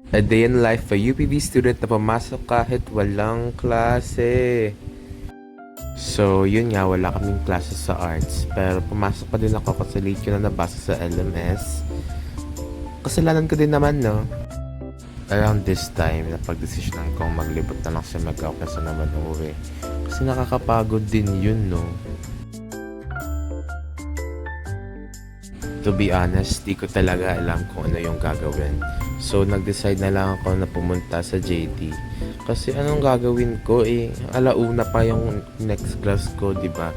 A day in life a UPV student na pumasok kahit walang klase. So, yun nga, wala kaming klase sa arts. Pero pumasok pa din ako kasi late ko na nabasa sa LMS. Kasalanan ko din naman, no? Around this time, napag-desisyonan kong maglibot na lang sa Macau kaysa naman uuwi. Kasi nakakapagod din yun, no? To be honest, di ko talaga alam kung ano yung gagawin. So, nag-decide na lang ako na pumunta sa JT. Kasi anong gagawin ko eh, alauna pa yung next class ko, di ba?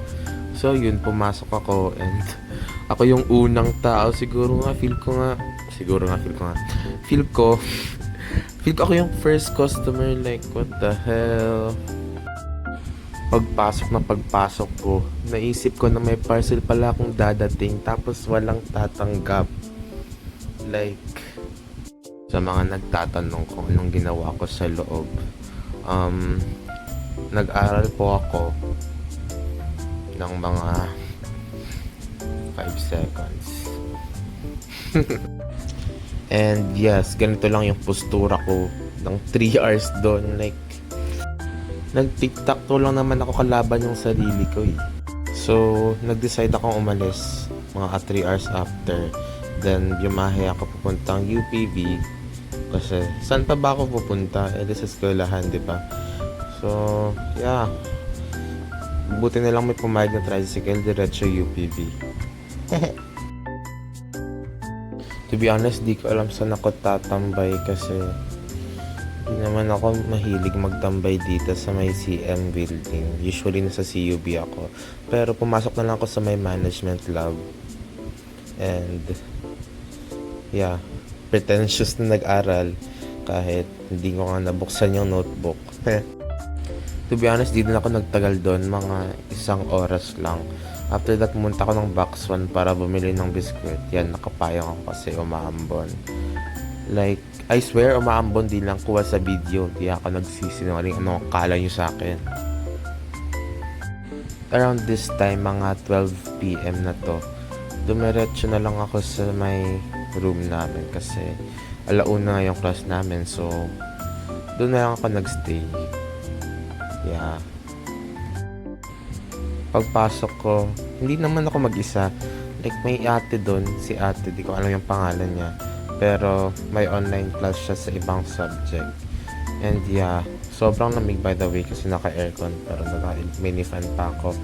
So, yun, pumasok ako and ako yung unang tao. Siguro ako yung first customer. Like, what the hell? Pagpasok ko, naisip ko na may parcel pala akong dadating tapos walang tatanggap. Like, sa mga nagtatanong kung anong ginawa ko sa loob, nag-aral po ako ng mga 5 seconds. And yes, ganito lang yung postura ko ng 3 hours doon. Like, nag-tiktok to lang naman ako kalaban yung sarili ko eh. So, nag-decide akong umalis mga 3 hours after. Then, biyahe ako papuntang UPV. Kasi, saan pa ba ako pupunta? Eh, sa eskwelahan, di ba? So, yeah. Buti na lang may pumayag na tricycle, diretso UPV. To be honest, di ko alam saan ako tatambay kasi hindi naman ako mahilig magtambay dito sa may CM building. Usually nasa CUB ako. Pero pumasok na lang ako sa may management lab. And yeah, pretentious na nag-aral kahit hindi ko nga nabuksan yung notebook. To be honest, di din ako nagtagal doon, mga 1 oras lang. After that, pumunta ako ng Box 1 para bumili ng biskwit. Yan, nakapayang ako kasi umaambon. Like, I swear, umaambon din lang kuha sa video. Di ako nagsisinungaling ano akala nyo sa akin. Around this time, mga 12 PM na to, dumiretso na lang ako sa may room namin kasi alauna nga yung class namin. So, doon na lang ako nagstay. Yeah. Pagpasok ko, hindi naman ako mag-isa. Like, may ate doon, si ate, di ko alam yung pangalan niya. Pero may online class siya sa ibang subject. And yeah, sobrang lamig by the way kasi naka-aircon pero naka-mini fan pa ako.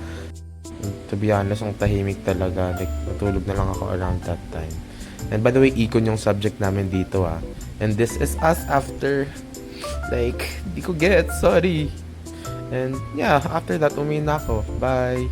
To be honest, ang tahimik talaga. Like, natulog na lang ako around that time. And by the way, econ yung subject namin dito ah. And this is us after, like, di ko get, sorry. And yeah, after that, uwi na ako. Bye!